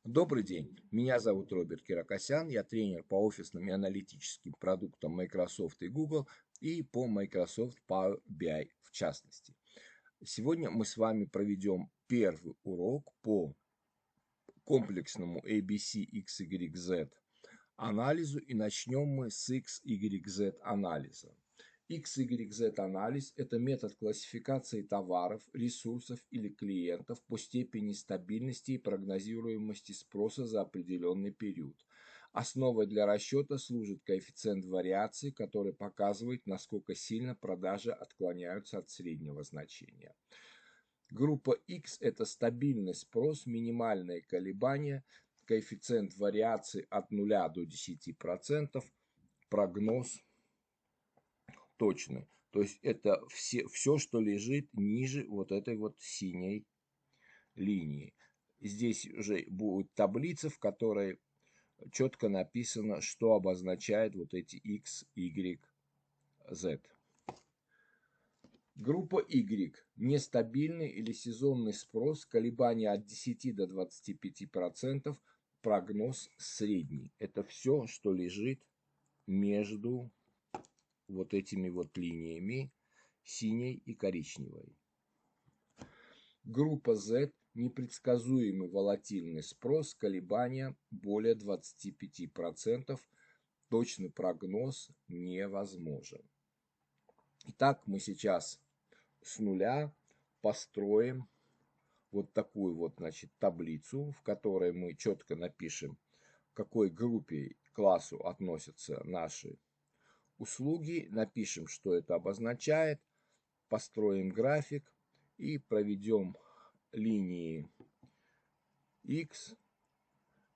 Добрый день, меня зовут Роберт Киракосян, я тренер по офисным и аналитическим продуктам Microsoft и Google и по Microsoft Power BI в частности. Сегодня мы с вами проведем первый урок по комплексному ABC XYZ анализу и начнем мы с XYZ анализа. XYZ-анализ – это метод классификации товаров, ресурсов или клиентов по степени стабильности и прогнозируемости спроса за определенный период. Основой для расчета служит коэффициент вариации, который показывает, насколько сильно продажи отклоняются от среднего значения. Группа X – это стабильный спрос, минимальные колебания, коэффициент вариации от 0 до 10%, прогноз точный. То есть это все, что лежит ниже вот этой вот синей линии. Здесь уже будет таблица, в которой четко написано, что обозначает вот эти X, Y, Z. Группа Y – нестабильный или сезонный спрос, колебания от 10 до 25%, прогноз средний. Это все, что лежит между вот этими вот линиями, синей и коричневой. Группа Z – непредсказуемый волатильный спрос, колебания более 25%, точный прогноз невозможен. Итак, мы сейчас с нуля построим вот такую вот, значит, таблицу, в которой мы четко напишем, к какой группе, классу относятся наши услуги, напишем, что это обозначает, построим график и проведем линии X,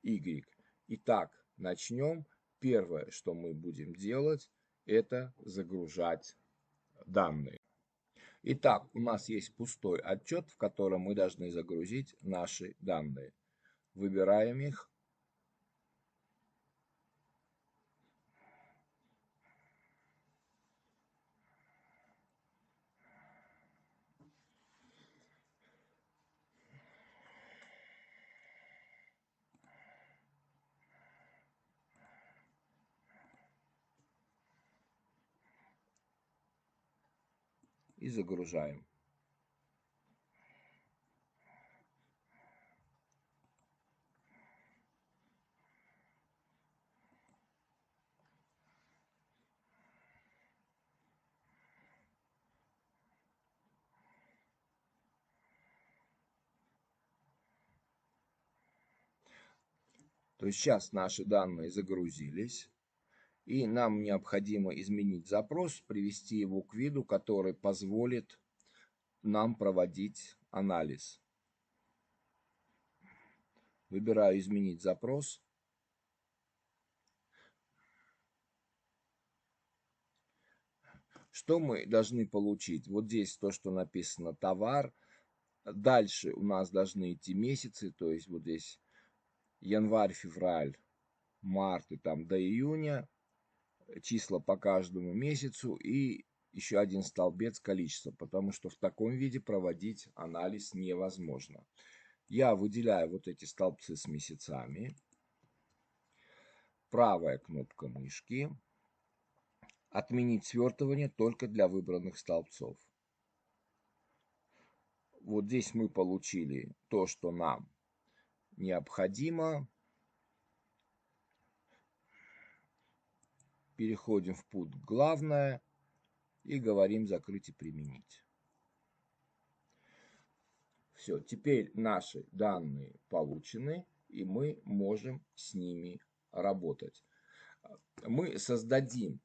Y. Итак, начнем. Первое, что мы будем делать, это загружать данные. Итак, у нас есть пустой отчет, в котором мы должны загрузить наши данные. Выбираем их. И загружаем. То есть сейчас наши данные загрузились. И нам необходимо изменить запрос, привести его к виду, который позволит нам проводить анализ. Выбираю «Изменить запрос». Что мы должны получить? Вот здесь то, что написано «Товар». Дальше у нас должны идти месяцы, то есть вот здесь январь, февраль, март и там до июня. Числа по каждому месяцу и еще один столбец количества, потому что в таком виде проводить анализ невозможно. Я выделяю вот эти столбцы с месяцами. Правая кнопка мышки. Отменить свертывание только для выбранных столбцов. Вот здесь мы получили то, что нам необходимо. Переходим в пункт «Главное» и говорим «Закрыть и применить». Все, теперь наши данные получены, и мы можем с ними работать. Мы создадим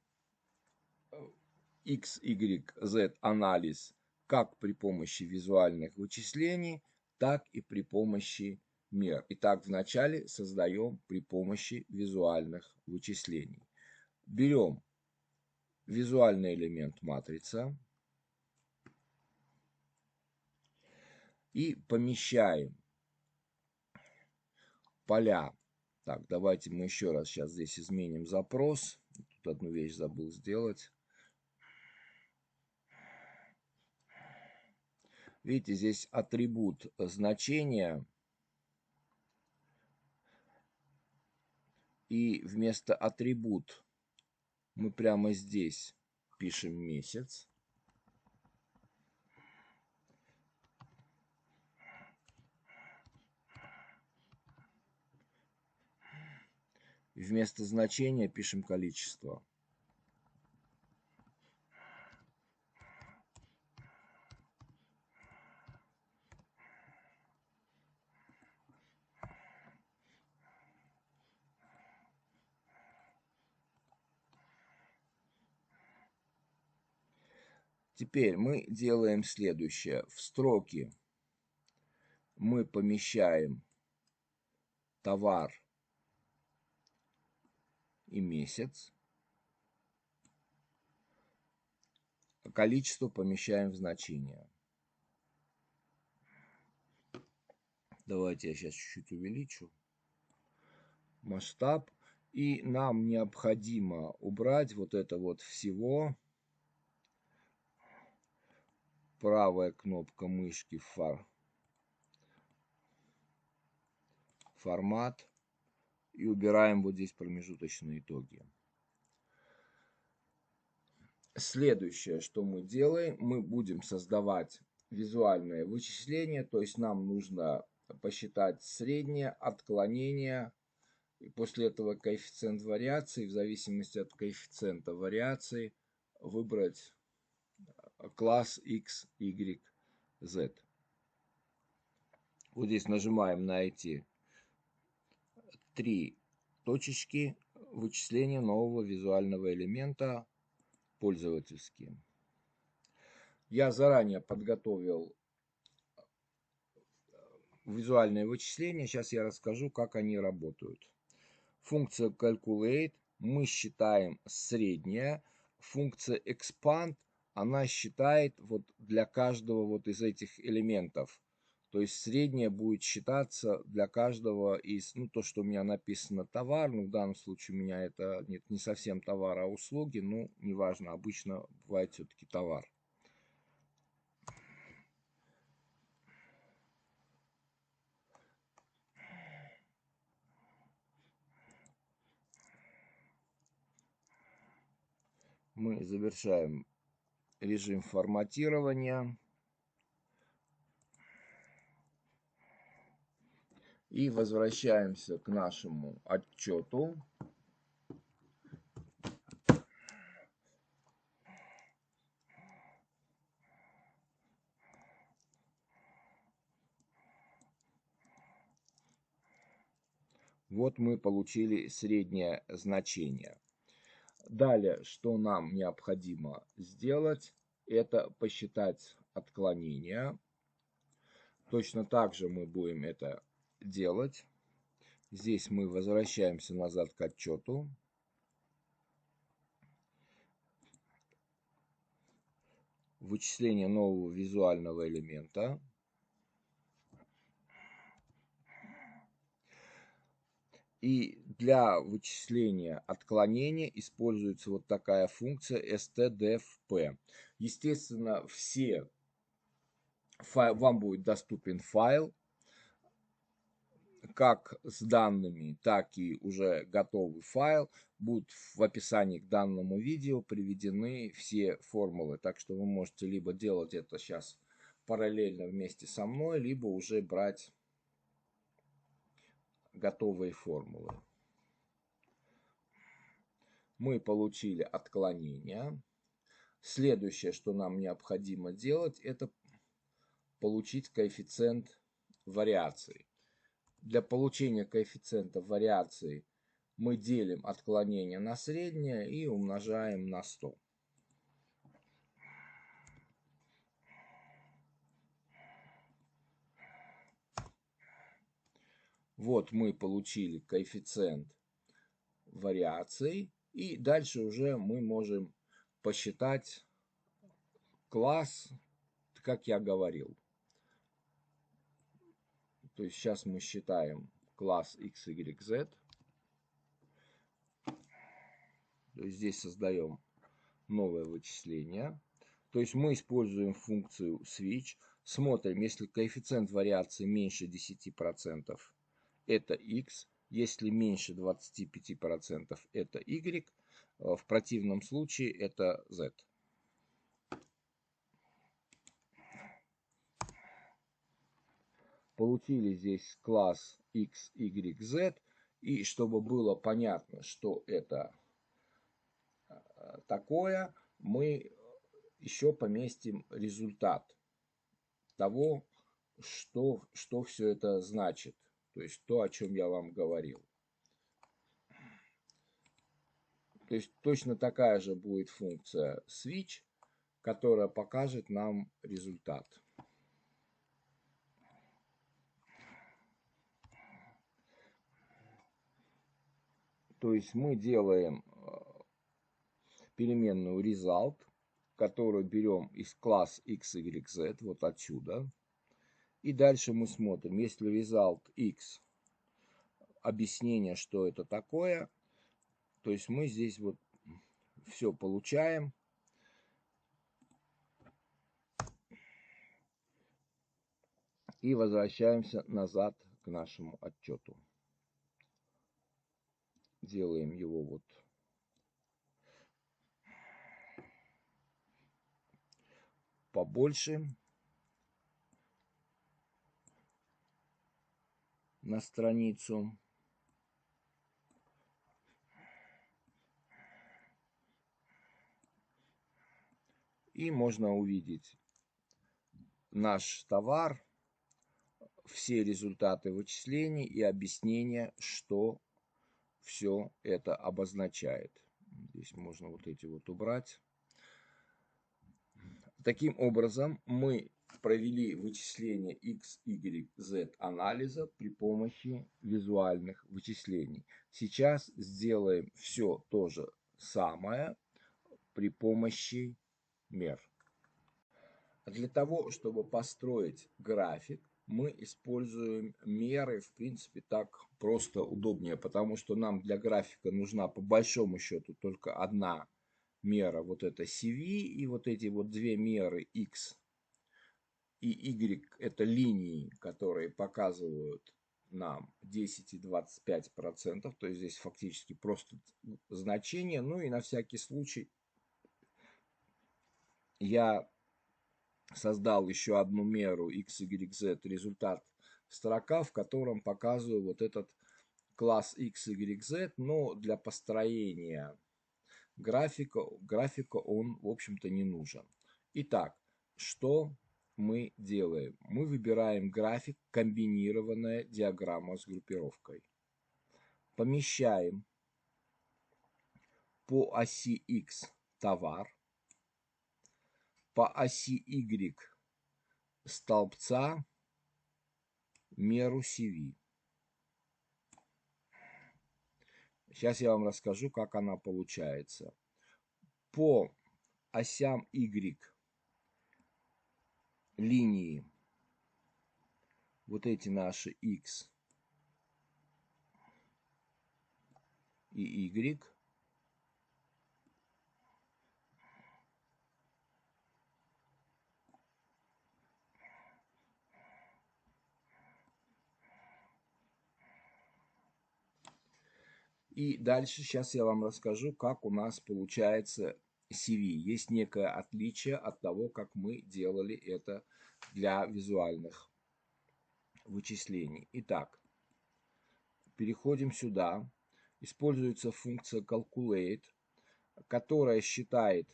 X, Y, Z анализ как при помощи визуальных вычислений, так и при помощи мер. Итак, вначале создаем при помощи визуальных вычислений. Берем визуальный элемент матрица и помещаем поля. Так, давайте мы еще раз сейчас здесь изменим запрос. Тут одну вещь забыл сделать. Видите, здесь атрибут значения И вместо атрибут мы прямо здесь пишем месяц. Вместо значения пишем количество. Теперь мы делаем следующее. В строки мы помещаем товар и месяц. Количество помещаем в значение. Давайте я сейчас чуть-чуть увеличу масштаб. И нам необходимо убрать вот это вот всего. Правая кнопка мышки формат. И убираем вот здесь промежуточные итоги. Следующее, что мы делаем, мы будем создавать визуальное вычисление. То есть нам нужно посчитать среднее, отклонение. И после этого коэффициент вариации. В зависимости от коэффициента вариации выбрать класс X, Y, Z. Вот здесь нажимаем на эти 3 точечки вычисления нового визуального элемента пользовательские. Я заранее подготовил визуальные вычисления. Сейчас я расскажу, как они работают. Функция calculate мы считаем среднее. Функция expand она считает вот для каждого вот из этих элементов. То есть среднее будет считаться для каждого из, ну то, что у меня написано товар, ну в данном случае у меня это нет, не совсем товар, а услуги, ну неважно, обычно бывает все-таки товар. Мы завершаем режим форматирования. И возвращаемся к нашему отчету. Вот мы получили среднее значение. Далее, что нам необходимо сделать, это посчитать отклонения. Точно так же мы будем это делать. Здесь мы возвращаемся назад к отчету. Вычисление нового визуального элемента. И для вычисления отклонения используется вот такая функция stdfp. Естественно, вам будет доступен файл, как с данными, так и уже готовый файл. Будут в описании к данному видео приведены все формулы. Так что вы можете либо делать это сейчас параллельно вместе со мной, либо уже брать готовые формулы. Мы получили отклонение. Следующее, что нам необходимо делать, это получить коэффициент вариации. Для получения коэффициента вариации мы делим отклонение на среднее и умножаем на 100. Вот мы получили коэффициент вариации. И дальше уже мы можем посчитать класс, как я говорил. То есть сейчас мы считаем класс X, Y, Z. То есть здесь создаем новое вычисление. То есть мы используем функцию switch. Смотрим, если коэффициент вариации меньше 10%, это X. Если меньше 25% это Y, в противном случае это Z. Получили здесь класс X, Y, Z. И чтобы было понятно, что это такое, мы еще поместим результат того, что все это значит. То есть то, о чем я вам говорил. То есть точно такая же будет функция switch, которая покажет нам результат. То есть мы делаем переменную result, которую берем из класса x, y, z, вот отсюда. И дальше мы смотрим, если result x, объяснение, что это такое, то есть мы здесь вот все получаем. И возвращаемся назад к нашему отчету. Делаем его вот побольше на страницу. И можно увидеть наш товар, все результаты вычислений и объяснения, что все это обозначает. Здесь можно вот эти вот убрать. Таким образом, мы провели вычисление X, Y, Z анализа при помощи визуальных вычислений. Сейчас сделаем все то же самое при помощи мер. Для того, чтобы построить график, мы используем меры, в принципе, так просто удобнее, потому что нам для графика нужна по большому счету только одна мера, вот это CV, и вот эти вот две меры X и Y, это линии, которые показывают нам 10 и 25%, то есть здесь фактически просто значение. Ну и на всякий случай я создал еще одну меру x, y, z, результат строка, в котором показываю вот этот класс x, y, z, но для построения графика он, в общем-то, не нужен. Итак, что мы делаем? Мы выбираем график комбинированная диаграмма с группировкой. Помещаем по оси x товар, по оси y столбца меру CV. Сейчас я вам расскажу, как она получается. По осям Y линии, вот эти наши X и Y, и дальше сейчас я вам расскажу, как у нас получается CV. Есть некое отличие от того, как мы делали это для визуальных вычислений. Итак, переходим сюда. Используется функция Calculate, которая считает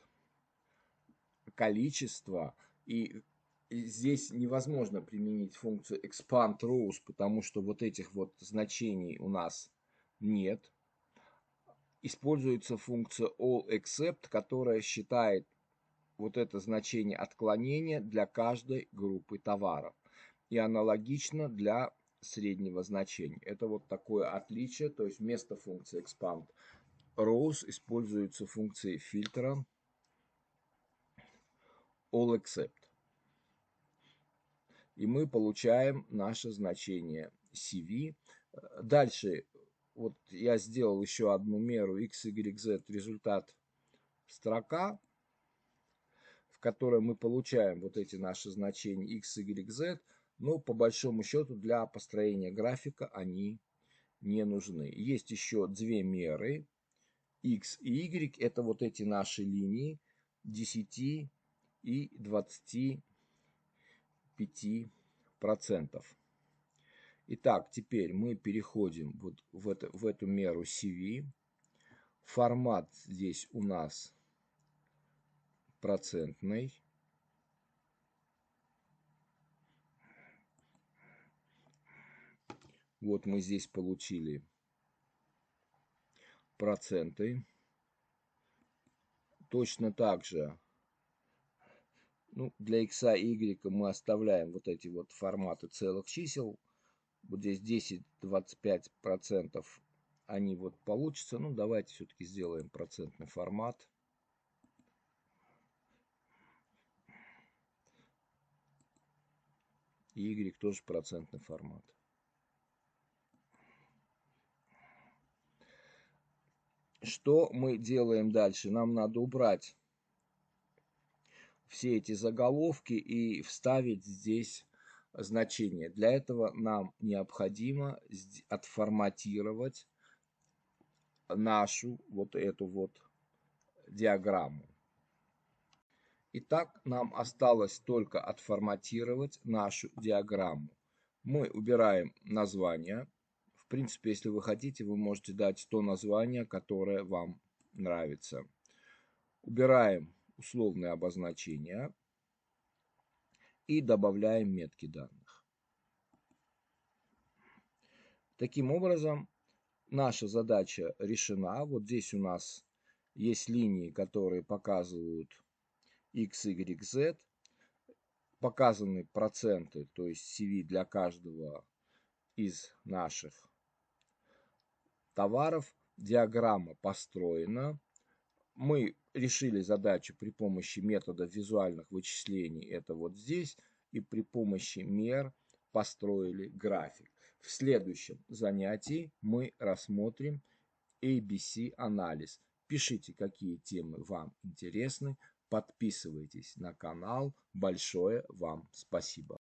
количество, и здесь невозможно применить функцию expand rows, потому что вот этих вот значений у нас нет. Используется функция all except, которая считает вот это значение отклонения для каждой группы товаров. И аналогично для среднего значения. Это вот такое отличие, то есть вместо функции expand rows используется функция фильтра all except. И мы получаем наше значение CV. Дальше вот я сделал еще одну меру x, y, z, результат строка, в которой мы получаем вот эти наши значения x, y, z, но по большому счету для построения графика они не нужны. Есть еще две меры, X и Y, это вот эти наши линии 10 и 25%. Итак, теперь мы переходим вот в эту меру CV. Формат здесь у нас процентный. Вот мы здесь получили проценты. Точно так же, ну, для x и y мы оставляем вот эти вот форматы целых чисел. Вот здесь 10-25% они вот получатся. Ну, давайте все-таки сделаем процентный формат. Y тоже процентный формат. Что мы делаем дальше? Нам надо убрать все эти заголовки и вставить здесь значение. Для этого нам необходимо отформатировать нашу вот эту вот диаграмму. Итак, нам осталось только отформатировать нашу диаграмму. Мы убираем название. В принципе, если вы хотите, вы можете дать то название, которое вам нравится. Убираем условные обозначения и добавляем метки данных. Таким образом, наша задача решена. Вот здесь у нас есть линии, которые показывают X, Y, Z. Показаны проценты, то есть CV для каждого из наших товаров. Диаграмма построена. Мы решили задачу при помощи метода визуальных вычислений, это вот здесь, и при помощи мер построили график. В следующем занятии мы рассмотрим ABC анализ. Пишите, какие темы вам интересны, подписывайтесь на канал. Большое вам спасибо.